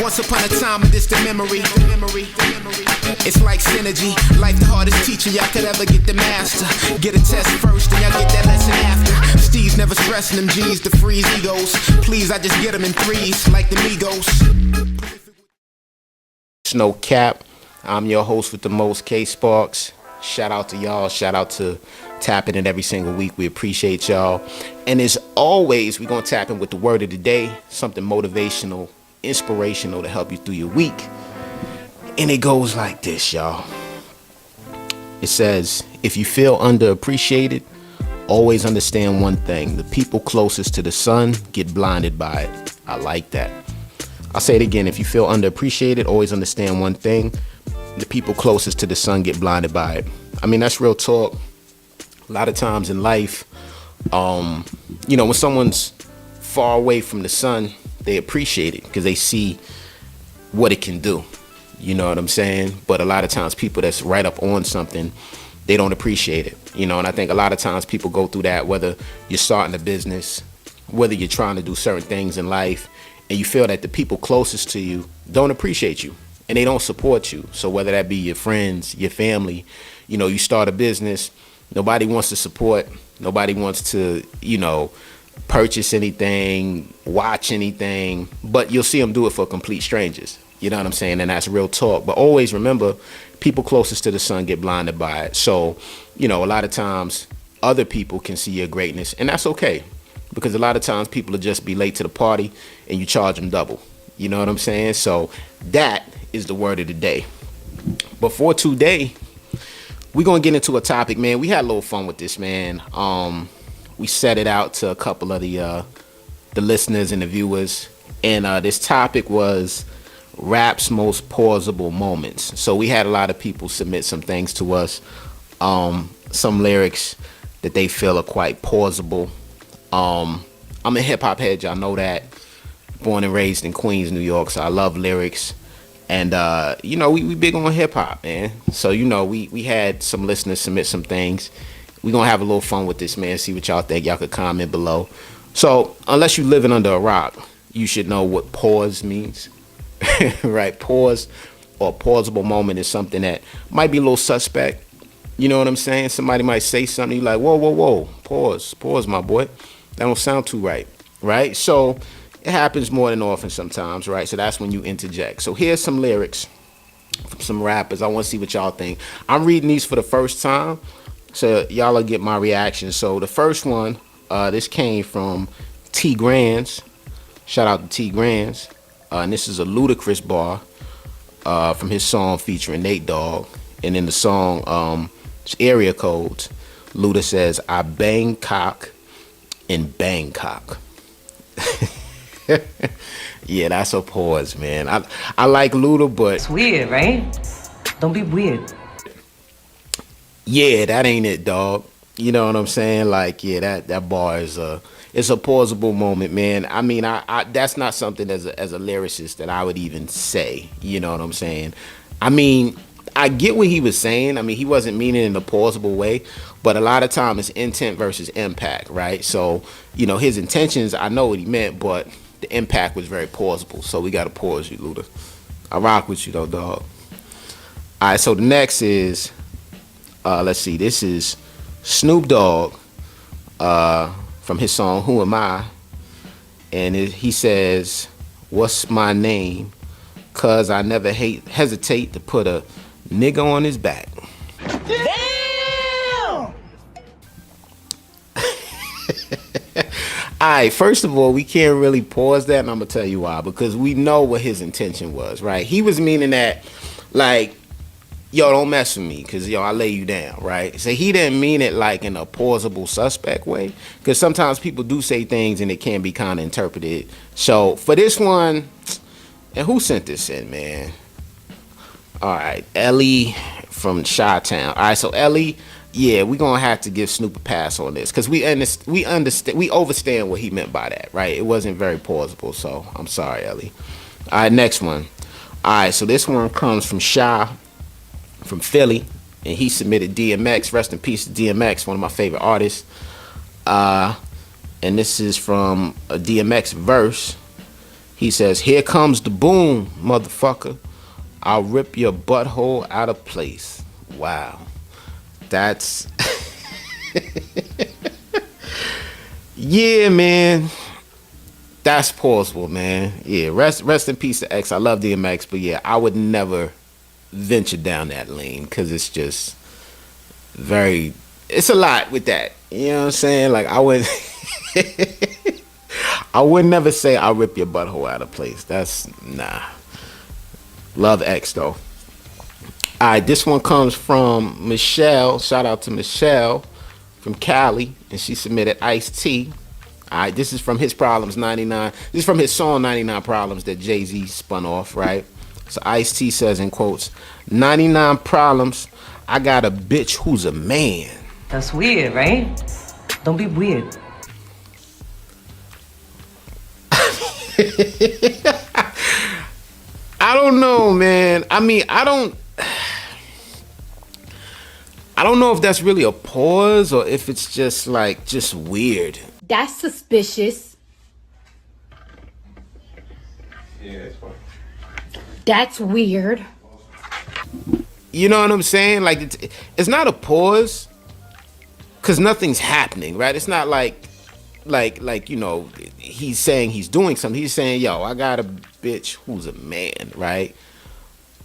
Once upon a time, a distant memory. It's like synergy. Life the hardest teacher y'all could ever get the master. Get a test first, then y'all get that lesson after. Steve's never stressing them G's to freeze egos. Please, I just get them in threes, like the Migos. No cap. I'm your host with the most, K Sparks. Shout out to y'all. Shout out to tapping in every single week. We appreciate y'all. And as always, we're going to tap in with the word of the day. Something motivational, inspirational to help you through your week. And it goes like this, y'all. It says, if you feel underappreciated, always understand one thing. The people closest to the sun get blinded by it. I like that. I'll say it again. If you feel underappreciated, always understand one thing. The people closest to the sun get blinded by it. I mean, that's real talk. A lot of times in life, when someone's far away from the sun, they appreciate it because they see what it can do. You know what I'm saying? But a lot of times people that's right up on something, they don't appreciate it. And I think a lot of times people go through that, whether you're starting a business, whether you're trying to do certain things in life, and you feel that the people closest to you don't appreciate you and they don't support you. So whether that be your friends, your family, you start a business, nobody wants to support, nobody wants to, purchase anything, watch anything, but you'll see them do it for complete strangers. You know what I'm saying? And that's real talk. But always remember, people closest to the sun get blinded by it. So, a lot of times other people can see your greatness, and that's okay. Because a lot of times people will just be late to the party and you charge them double. You know what I'm saying? So that is the word of the day. But for today, we're going to get into a topic, man. We had a little fun with this, man. We set it out to a couple of the listeners and the viewers. And this topic was rap's most pausable moments. So we had a lot of people submit some things to us. Some lyrics that they feel are quite pausable. I'm a hip hop head, y'all know that. Born and raised in Queens, New York, so I love lyrics. And we big on hip hop, man. So we had some listeners submit some things. We're gonna have a little fun with this, man. See what y'all think. Y'all could comment below. So unless you're living under a rock, you should know what pause means. Right? Pause or pausable moment is something that might be a little suspect. You know what I'm saying? Somebody might say something, you're like, whoa, pause, my boy. That don't sound too right, right? So it happens more than often sometimes, right? So that's when you interject. So here's some lyrics from some rappers. I want to see what y'all think. I'm reading these for the first time, so y'all will get my reaction. So the first one, this came from T Grands. Shout out to T Grands. And this is a Ludacris bar from his song featuring Nate Dogg. And in the song, area codes, Luda says, I bang cock in Bangkok. Yeah, that's a pause, man. I like Luda, but it's weird, right? Don't be weird. Yeah, that ain't it, dog. You know what I'm saying? Like, yeah, that bar is it's a pausable moment, man. I mean, I that's not something as a lyricist that I would even say. You know what I'm saying? I mean, I get what he was saying. I mean, he wasn't meaning it in a pausable way, but a lot of time it's intent versus impact, right? So, his intentions, I know what he meant, but the impact was very pausable. So we got to pause you, Luda. I rock with you, though, dog. All right, so the next is, let's see, this is Snoop Dogg from his song, Who Am I? And he says, what's my name? 'Cause I never hesitate to put a nigga on his back. Damn! Alright, first of all, we can't really pause that, and I'm gonna tell you why. Because we know what his intention was, right? He was meaning that, like, yo, don't mess with me, because, I lay you down, right? So he didn't mean it, like, in a pausable suspect way. Because sometimes people do say things, and it can be kind of interpreted. So, for this one, and who sent this in, man? All right, Ellie from Chi-Town. All right, so Ellie, yeah, we're going to have to give Snoop a pass on this because we understand what he meant by that, right? It wasn't very plausible, so I'm sorry, Ellie. All right, next one. All right, so this one comes from Shy from Philly, and he submitted DMX. Rest in peace to DMX, one of my favorite artists. And this is from a DMX verse. He says, "Here comes the boom, motherfucker. I'll rip your butthole out of place." Wow. That's yeah, man. That's plausible, man. Yeah, rest in peace to X. I love DMX, but yeah, I would never venture down that lane because it's just it's a lot with that. You know what I'm saying? Like I would I would never say I'll rip your butthole out of place. That's nah. Love X though. Alright, this one comes from Michelle. Shout out to Michelle from Cali, and she submitted Ice-T. Alright, this is from his Problems 99. This is from his song 99 Problems that Jay-Z spun off, right? So Ice-T says in quotes, 99 problems, I got a bitch who's a man. That's weird, right? Don't be weird. I don't know, man. I mean, I don't know if that's really a pause or if it's just weird. That's suspicious. Yeah, it's fine. That's weird. You know what I'm saying? Like it's not a pause because nothing's happening, right? It's not like you know, he's saying he's doing something. He's saying, yo, I got a bitch who's a man, right?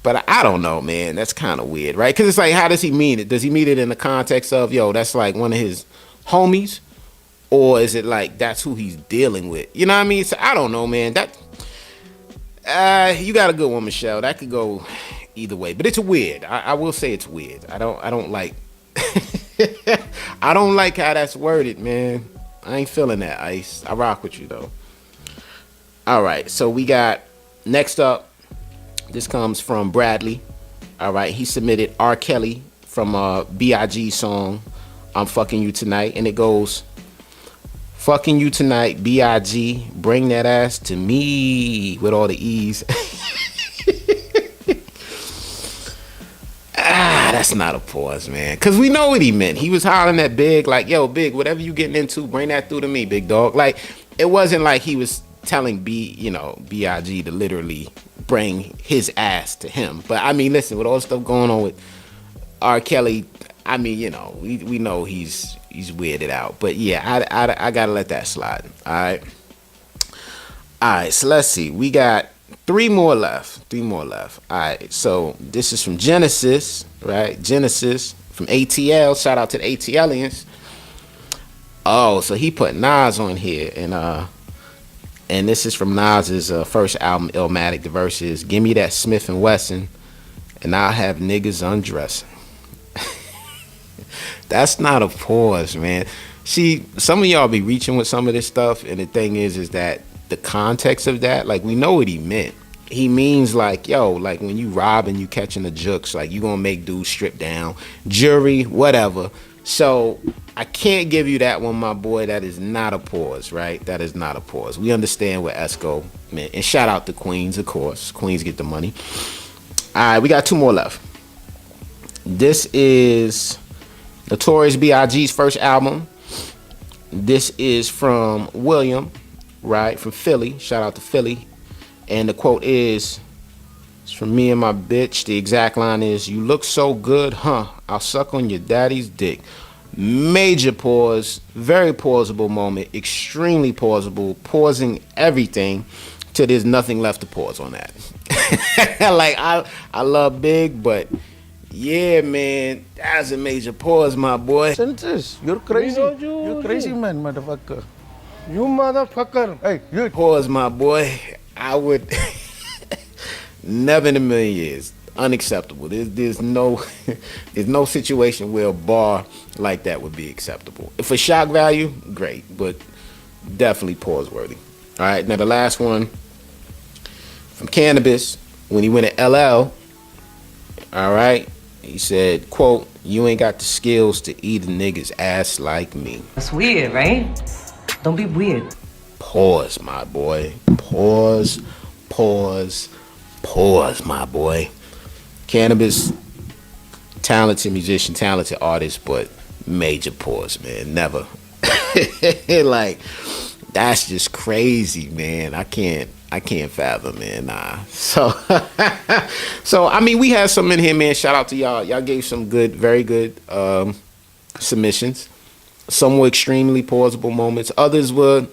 But I don't know, man. That's kind of weird, right? Because it's like, how does he mean it? Does he mean it in the context of, yo, that's like one of his homies? Or is it like that's who he's dealing with? You know what I mean? So I don't know, man. That you got a good one, Michelle. That could go either way. But it's weird. I will say it's weird. I don't like I don't like how that's worded, man. I ain't feeling that, Ice. I rock with you though. All right, so we got next up. This comes from Bradley. All right, he submitted R. Kelly from B.I.G. song "I'm Fucking You Tonight," and it goes, "Fucking you tonight, B.I.G. Bring that ass to me," with all the E's. That's not a pause, man. Cause we know what he meant. He was hollering at Big, like, yo, Big, whatever you getting into, bring that through to me, big dog. Like, it wasn't like he was telling B.I.G. to literally bring his ass to him. But I mean, listen, with all the stuff going on with R. Kelly, I mean, you know, we know he's weirded out. But yeah, I gotta let that slide. All right, so let's see. We got three more left. All right, so this is from Genesis, right? Genesis from ATL. Shout out to the ATLians. Oh, so he put Nas on here, and this is from Nas's first album, Illmatic. The verse is, "Give me that Smith & Wesson, and I'll have niggas undressing." That's not a pause, man. See, some of y'all be reaching with some of this stuff, and the thing is that the context of that, like, we know what he meant. He means like, yo, like when you rob and you catching the jukes, like you gonna make dudes strip down, jury, whatever. So I can't give you that one, my boy. That is not a pause, right? That is not a pause. We understand what Esco meant. And shout out to Queens, of course. Queens get the money. All right, we got two more left. This is Notorious B.I.G.'s first album. This is from William, right? From Philly. Shout out to Philly. And the quote is, it's from me and my bitch. The exact line is, "You look so good, huh? I'll suck on your daddy's dick." Major pause, very pausable moment, extremely pausable, pausing everything till there's nothing left to pause on that. Like, I love Big, but yeah, man, that's a major pause, my boy. Senses, you're crazy. You're crazy, man, motherfucker. You motherfucker. Hey, you. Pause, my boy. I would never in a million years. Unacceptable. There's no situation where a bar like that would be acceptable. For shock value, great, but definitely pause worthy. All right, now the last one from Canibus, when he went to LL. All right, he said, quote, "You ain't got the skills to eat a nigga's ass like me." That's weird, right? Don't be weird. Pause, my boy. Pause, my boy. Canibus, talented musician, talented artist, but major pause, man. Never. Like, That's just crazy, man. I can't fathom, man. Nah. So, so I mean, we had some in here, man. Shout out to y'all. Y'all gave some good, very good submissions. Some were extremely pausable moments. Others were,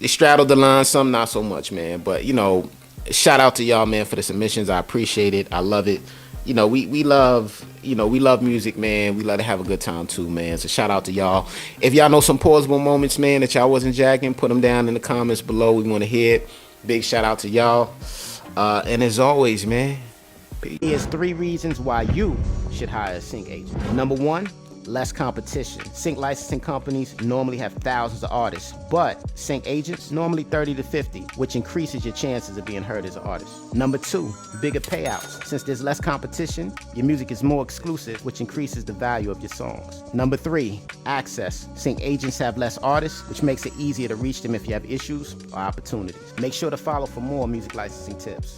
they straddled the line. Some not so much, man. But you know, shout out to y'all, man, for the submissions. I appreciate it. I love it. You know, we love, you know, we love music, man. We love to have a good time too, man. So shout out to y'all. If y'all know some pausable moments, man, that y'all wasn't jacking, put them down in the comments below. We want to hear it. Big shout out to y'all. And as always, man, here's 3 reasons why you should hire a sync agent. Number 1, less competition. Sync licensing companies normally have thousands of artists, but sync agents normally 30 to 50, which increases your chances of being heard as an artist. Number 2, bigger payouts. Since there's less competition, your music is more exclusive, which increases the value of your songs. Number 3, access. Sync agents have less artists, which makes it easier to reach them if you have issues or opportunities. Make sure to follow for more music licensing tips.